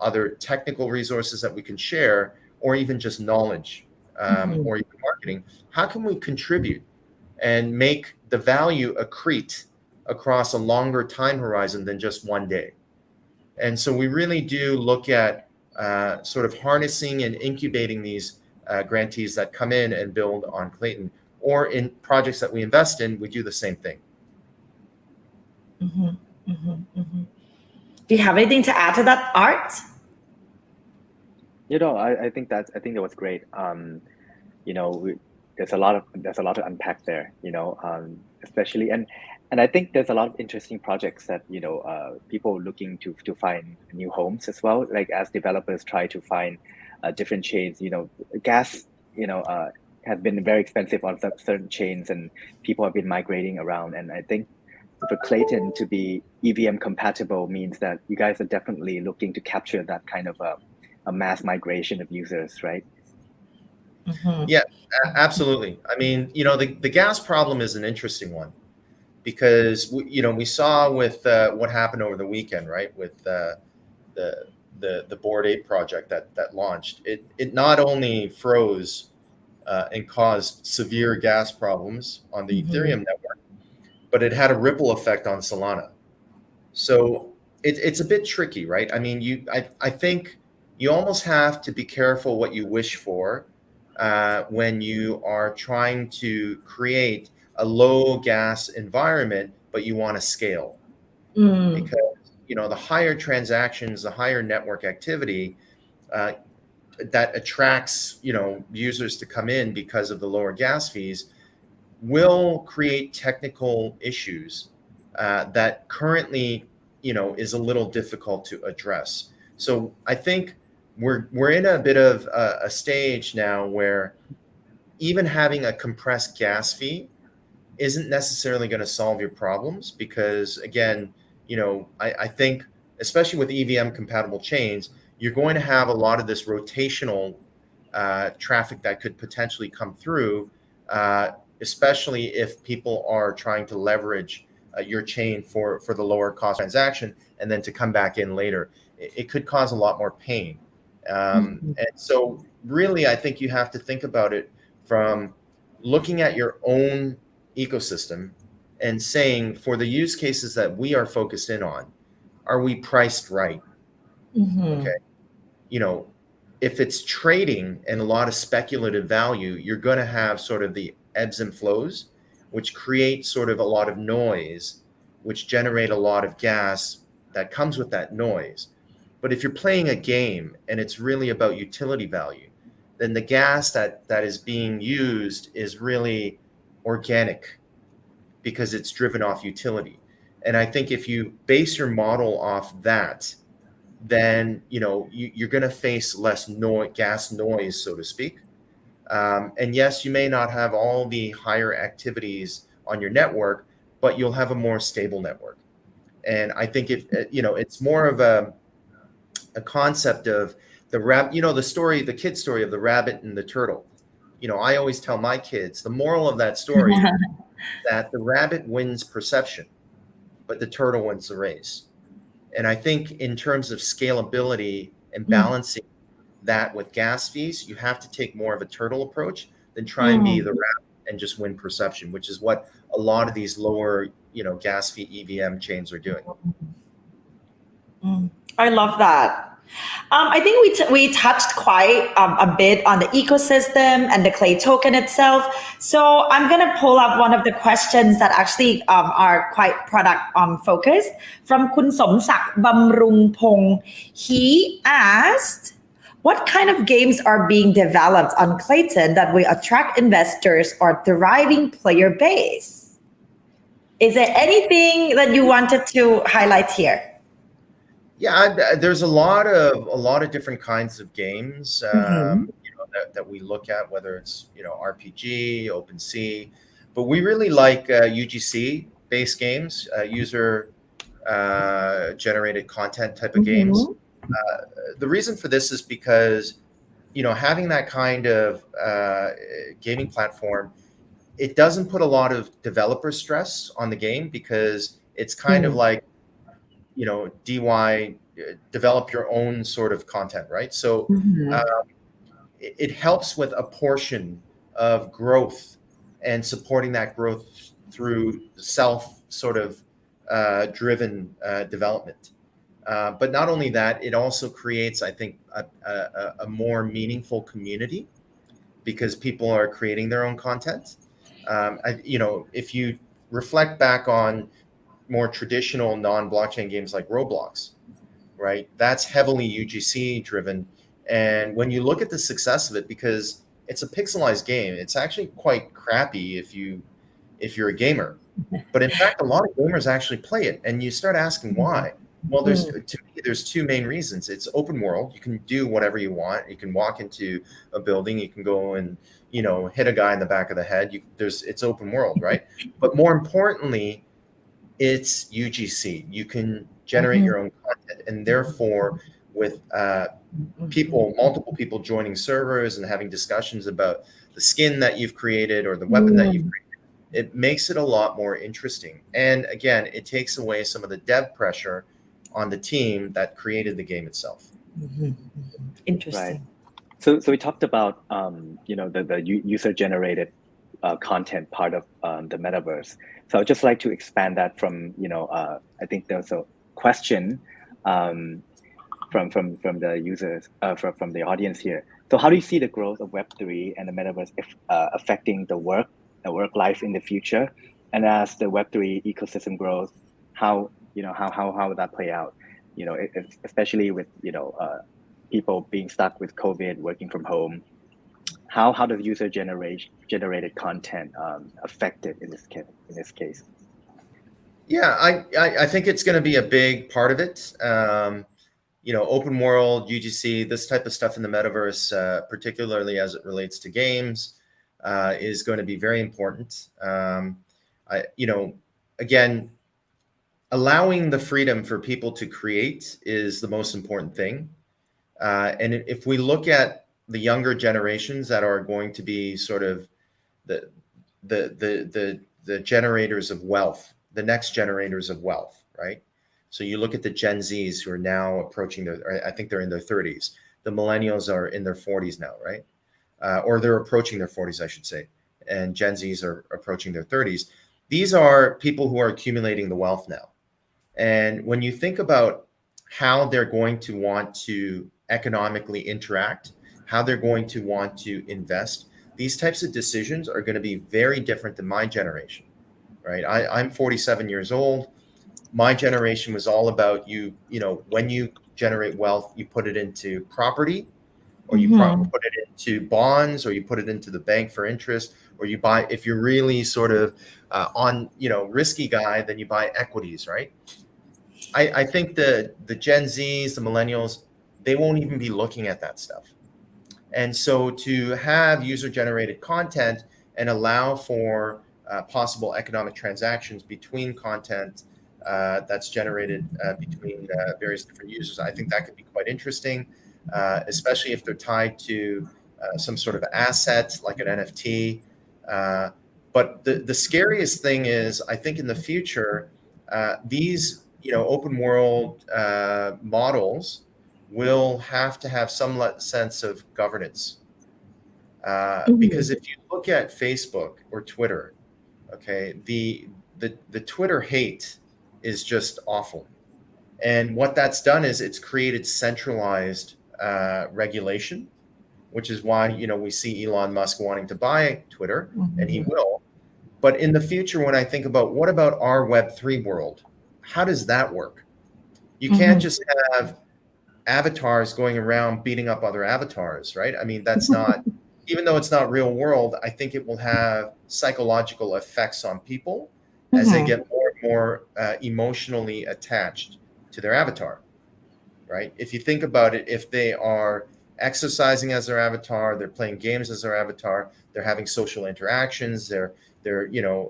S3: other technical resources that we can share, or even just knowledge, or even marketing. How can we contribute and make the value accrete across a longer time horizon than just one day? And so we really do look at sort of harnessing and incubating these grantees that come in and build on Klaytn, or in projects that we invest in, we do the same thing.
S1: Do you have anything to add to that, Art?
S2: I think that was great. There's a lot to unpack there. Especially, and I think there's a lot of interesting projects that people looking to find new homes as well. Like, as developers try to find different chains. Gas has been very expensive on certain chains, and people have been migrating around. And I think for Klaytn to be EVM compatible means that you guys are definitely looking to capture that kind of a mass migration of users, right?
S3: Yeah, absolutely. I mean, the gas problem is an interesting one because we saw with what happened over the weekend, right? With the Bored Ape project that launched, it not only froze and caused severe gas problems on the Ethereum network, but it had a ripple effect on Solana. So it's a bit tricky, right? I mean, I think you almost have to be careful what you wish for when you are trying to create a low gas environment, but you want to scale. Because the higher transactions, the higher network activity that attracts users to come in because of the lower gas fees will create technical issues that currently is a little difficult to address. So I think we're in a bit of a stage now where even having a compressed gas fee isn't necessarily going to solve your problems because, again, I think especially with EVM compatible chains, you're going to have a lot of this rotational traffic that could potentially come through, especially if people are trying to leverage your chain for the lower cost transaction and then to come back in later. It could cause a lot more pain. And so really, I think you have to think about it from looking at your own ecosystem and saying, for the use cases that we are focused in on, are we priced right? Okay. If it's trading and a lot of speculative value, you're going to have sort of the ebbs and flows, which create sort of a lot of noise, which generate a lot of gas that comes with that noise. But if you're playing a game and it's really about utility value, then the gas that is being used is really organic because it's driven off utility. And I think if you base your model off that, then you're going to face less gas noise, so to speak. And yes, you may not have all the higher activities on your network, but you'll have a more stable network. And I think it's more of a concept of the kid story of the rabbit and the turtle. I always tell my kids the moral of that story that the rabbit wins perception, but the turtle wins the race. And I think in terms of scalability and balancing that with gas fees, you have to take more of a turtle approach than try and be the rabbit and just win perception, which is what a lot of these lower, gas fee EVM chains are doing.
S1: I love that. I think we touched quite a bit on the ecosystem and the Klay token itself. So I'm going to pull up one of the questions that actually are quite product focused from Kun Somsak Bamrung Pong. He asked, what kind of games are being developed on Klaytn that will attract investors or thriving player base? Is there anything that you wanted to highlight here?
S3: Yeah, there's a lot of different kinds of games that we look at, whether it's RPG, OpenSea, but we really like UGC based games, user generated content type of games. The reason for this is because having that kind of gaming platform, it doesn't put a lot of developer stress on the game because it's kind of like DY, develop your own sort of content, right? So it helps with a portion of growth and supporting that growth through self sort of driven development. But not only that, it also creates, I think, a more meaningful community because people are creating their own content. If you reflect back on more traditional non-blockchain games like Roblox, right? That's heavily UGC driven. And when you look at the success of it, because it's a pixelized game, it's actually quite crappy if you're a gamer. But in fact, a lot of gamers actually play it. And you start asking why. Well, there's two main reasons. It's open world. You can do whatever you want. You can walk into a building. You can go and, hit a guy in the back of the head. It's open world, right? But more importantly, it's UGC. You can generate your own content, and therefore, with multiple people joining servers and having discussions about the skin that you've created or the weapon that you've created, it makes it a lot more interesting. And again, it takes away some of the dev pressure on the team that created the game itself.
S1: Interesting.
S2: Right. So we talked about the user generated content part of the metaverse. So I'd just like to expand that from I think there's a question from the users from the audience here. So how do you see the growth of Web3 and the metaverse affecting the work life in the future? And as the Web3 ecosystem grows, how would that play out? Especially with people being stuck with COVID, working from home. How does user generated content affect it in this case?
S3: Yeah, I think it's going to be a big part of it. Open world, UGC, this type of stuff in the metaverse, particularly as it relates to games, is going to be very important. Again, allowing the freedom for people to create is the most important thing. And if we look at the younger generations that are going to be sort of the generators of wealth, the next generators of wealth, right? So you look at the Gen Zs who are now approaching I think they're in their 30s. The millennials are in their 40s now, right? Or they're approaching their 40s, I should say. And Gen Zs are approaching their 30s. These are people who are accumulating the wealth now. And when you think about how they're going to want to economically interact, how they're going to want to invest, these types of decisions are going to be very different than my generation, right? I'm 47 years old. My generation was all about when you generate wealth, you put it into property, or you put it into bonds, or you put it into the bank for interest, or you buy, if you're really sort of risky guy, then you buy equities, right? I think the Gen Zs, the millennials, they won't even be looking at that stuff. And so to have user-generated content and allow for possible economic transactions between content that's generated between various different users, I think that could be quite interesting, especially if they're tied to some sort of asset like an NFT. But the scariest thing is, I think in the future, these open world models will have to have some sense of governance. Because if you look at Facebook or Twitter, okay, the Twitter hate is just awful. And what that's done is it's created centralized regulation, which is why we see Elon Musk wanting to buy Twitter, and he will. But in the future, when I think about what about our Web3 world, how does that work? You can't just have avatars going around beating up other avatars, right? I mean, that's not, even though it's not real world, I think it will have psychological effects on people as they get more and more emotionally attached to their avatar, right? If you think about it, if they are exercising as their avatar, they're playing games as their avatar, they're having social interactions, they're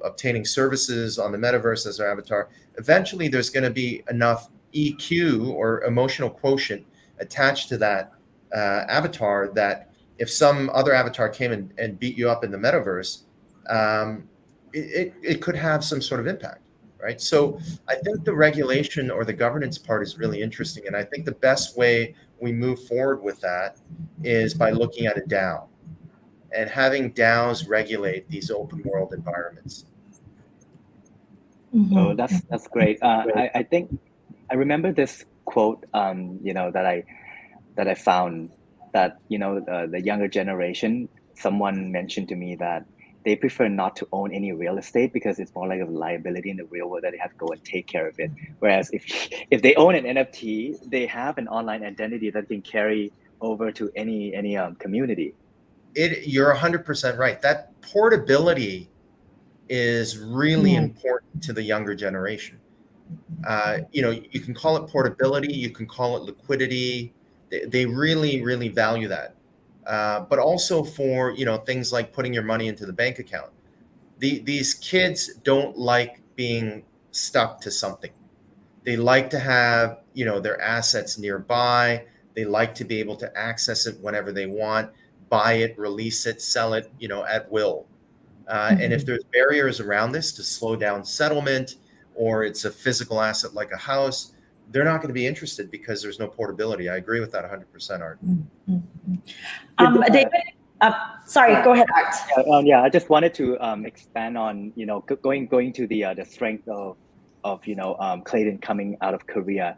S3: obtaining services on the metaverse as their avatar, eventually there's going to be enough EQ or emotional quotient attached to that avatar that if some other avatar came and beat you up in the metaverse, it could have some sort of impact, right? So I think the regulation or the governance part is really interesting. And I think the best way we move forward with that is by looking at a DAO and having DAOs regulate these open world environments.
S2: Oh, that's great. I think I remember this quote, that I found that, the younger generation, someone mentioned to me that they prefer not to own any real estate because it's more like a liability in the real world that they have to go and take care of it. Whereas if they own an NFT, they have an online identity that can carry over to any community.
S3: You're 100% right. That portability is really important to the younger generation. You can call it portability, you can call it liquidity. They really, really value that. But also for, things like putting your money into the bank account. These kids don't like being stuck to something. They like to have, their assets nearby. They like to be able to access it whenever they want, buy it, release it, sell it, at will. And if there's barriers around this to slow down settlement, or it's a physical asset like a house, they're not going to be interested because there's no portability. I agree with that 100%, Art.
S1: David, sorry, go ahead, Art.
S2: I just wanted to expand on, going to the strength of Klaytn coming out of Korea.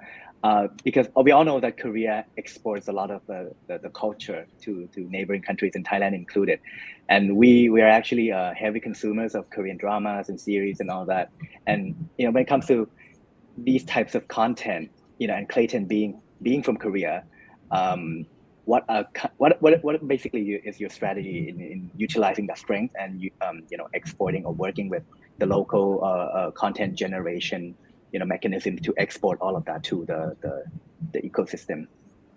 S2: Because we all know that Korea exports a lot of the culture to neighboring countries, and Thailand included. And we are actually heavy consumers of Korean dramas and series and all that. And when it comes to these types of content, and Klaytn being from Korea, what basically is your strategy in utilizing that strength and exporting or working with the local content generation mechanism to export all of that to the ecosystem?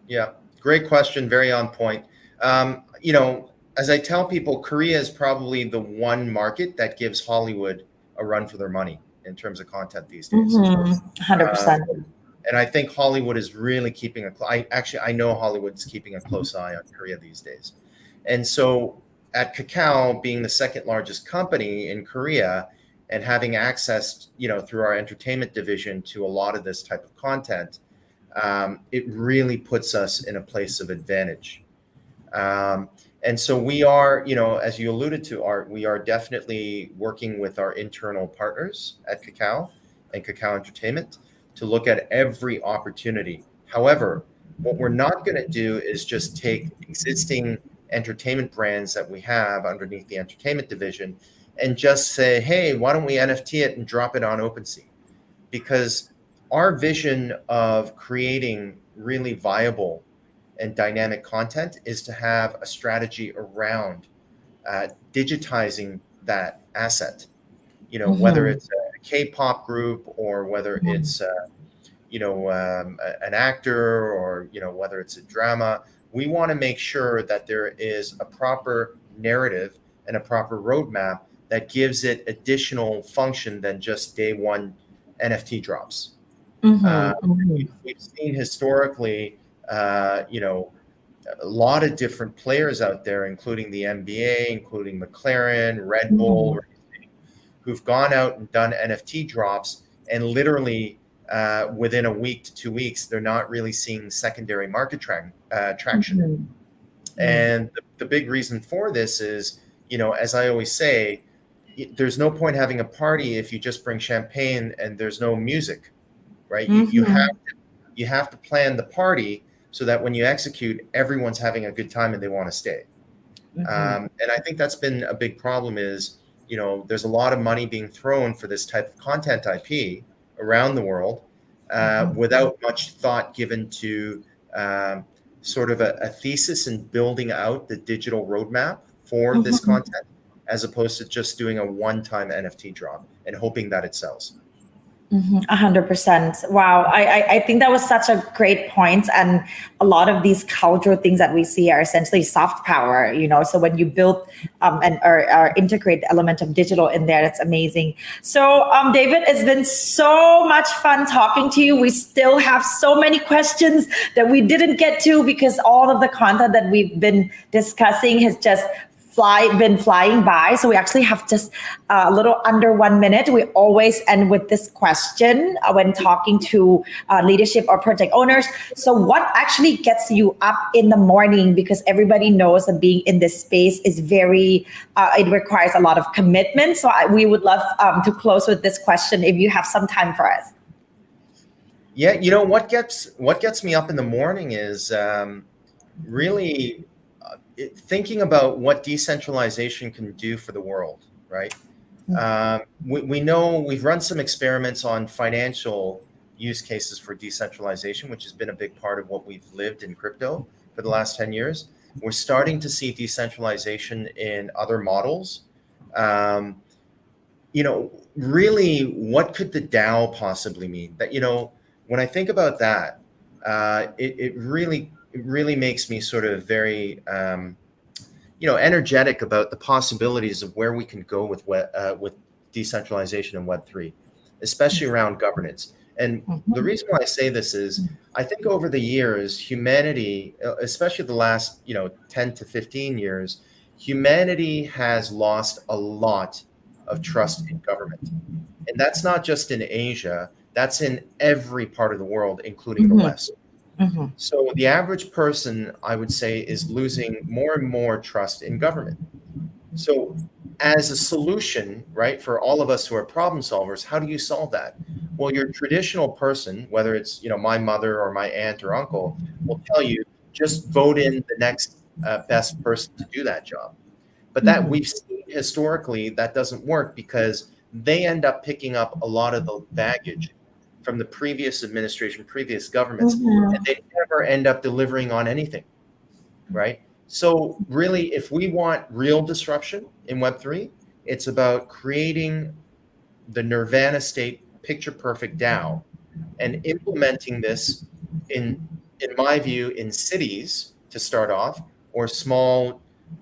S3: Yeah, great question. Very on point. As I tell people, Korea is probably the one market that gives Hollywood a run for their money in terms of content these days.
S1: 100%.
S3: And I think Hollywood is really keeping I know Hollywood's keeping a close eye on Korea these days. And so at Kakao, being the second largest company in Korea, and having access, through our entertainment division to a lot of this type of content, it really puts us in a place of advantage. And so we are, as you alluded to, Art, we are definitely working with our internal partners at Kakao and Kakao Entertainment to look at every opportunity. However, what we're not going to do is just take existing entertainment brands that we have underneath the entertainment division and just say, hey, why don't we NFT it and drop it on OpenSea? Because our vision of creating really viable and dynamic content is to have a strategy around digitizing that asset. Whether it's a K-pop group or whether it's an actor or whether it's a drama, we want to make sure that there is a proper narrative and a proper roadmap that gives it additional function than just day one NFT drops. We've seen historically, a lot of different players out there, including the NBA, including McLaren, Red Bull, who've gone out and done NFT drops, and literally within a week to 2 weeks, they're not really seeing secondary market traction. And the big reason for this is, as I always say, there's no point having a party if you just bring champagne and there's no music, right? You have to plan the party so that when you execute, everyone's having a good time and they want to stay. And I think that's been a big problem is, there's a lot of money being thrown for this type of content IP around the world without much thought given to sort of a thesis in building out the digital roadmap for this content, as opposed to just doing a one-time NFT drop and hoping that it sells.
S1: 100%. Wow. I think that was such a great point. And a lot of these cultural things that we see are essentially soft power, so when you build or integrate the element of digital in there, that's amazing. So David, it's been so much fun talking to you. We still have so many questions that we didn't get to because all of the content that we've been discussing has just been flying by. So we actually have just a little under 1 minute. We always end with this question when talking to leadership or project owners. So what actually gets you up in the morning? Because everybody knows that being in this space is very, it requires a lot of commitment. So we would love to close with this question if you have some time for us.
S3: Yeah, what gets me up in the morning is really thinking about what decentralization can do for the world, right? We know we've run some experiments on financial use cases for decentralization, which has been a big part of what we've lived in crypto for the last 10 years. We're starting to see decentralization in other models. Really, what could the DAO possibly mean? That, when I think about that, it really makes me sort of very, energetic about the possibilities of where we can go with decentralization in Web3. especially around governance. And the reason why I say this is I think over the years, humanity, especially the last, 10 to 15 years, humanity has lost a lot of trust in government. And that's not just in Asia, that's in every part of the world, including the West. So the average person, I would say, is losing more and more trust in government. So as a solution, right, for all of us who are problem solvers, how do you solve that? Well, your traditional person, whether it's, my mother or my aunt or uncle, will tell you, just vote in the next best person to do that job. But that we've seen historically, that doesn't work because they end up picking up a lot of the baggage from the previous administration, previous governments, and they never end up delivering on anything, right? So really, if we want real disruption in Web3, it's about creating the Nirvana state, picture perfect DAO, and implementing this in my view, in cities to start off, or small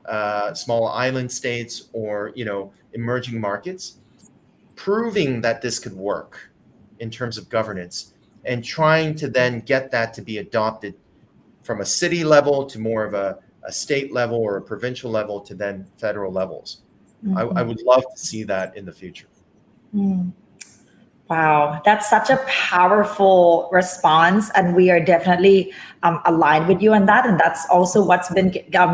S3: island states, or emerging markets, proving that this could work in terms of governance, and trying to then get that to be adopted from a city level to more of a state level or a provincial level to then federal levels. I would love to see that in the future.
S1: Wow, that's such a powerful response, and we are definitely aligned with you on that. And that's also what's been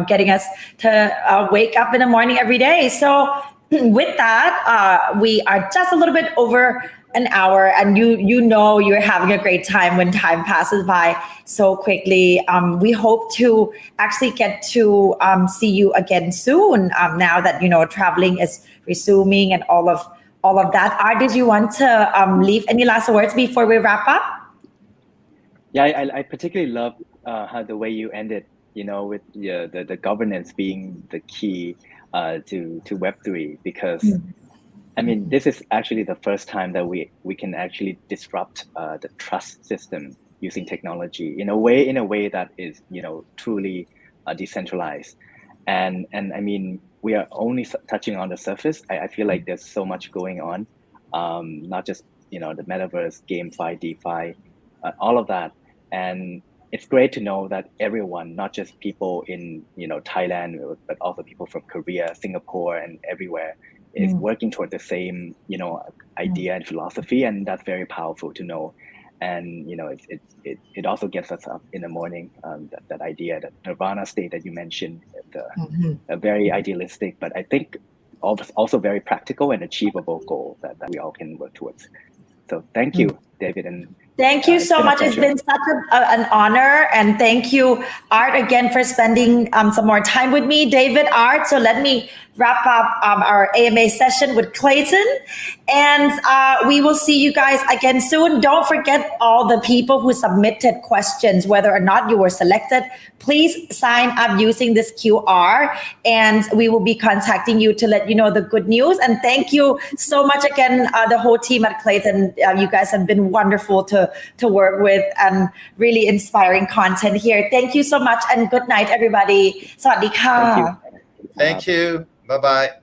S1: getting us to wake up in the morning every day. So with that, we are just a little bit over an hour, and you're having a great time when time passes by so quickly. We hope to actually get to see you again soon. Now that traveling is resuming and all of that. Art, did you want to leave any last words before we wrap up?
S2: Yeah, I particularly love how the way you ended, with the governance being the key to Web3, because I mean, this is actually the first time that we can actually disrupt the trust system using technology in a way that is truly decentralized, and I mean, we are only touching on the surface. I feel like there's so much going on, not just the metaverse, GameFi, DeFi, all of that, and it's great to know that everyone, not just people in Thailand, but also people from Korea, Singapore, and everywhere, is working toward the same idea and philosophy, and that's very powerful to know. And it also gets us up in the morning. That idea, that nirvana state that you mentioned, a very idealistic, but I think also very practical and achievable goal that we all can work towards. So thank you, David, and
S1: thank you so much. It's been such an honor, and thank you, Art, again for spending some more time with me, David, Art. So let me wrap up our AMA session with Klaytn, and we will see you guys again soon. Don't forget all the people who submitted questions, whether or not you were selected. Please sign up using this QR, and we will be contacting you to let you know the good news. And thank you so much again, the whole team at Klaytn. You guys have been wonderful to work with, and really inspiring content here. Thank you so much, and good night, everybody. สวัสดีค่ะ
S3: Thank you. Bye-bye.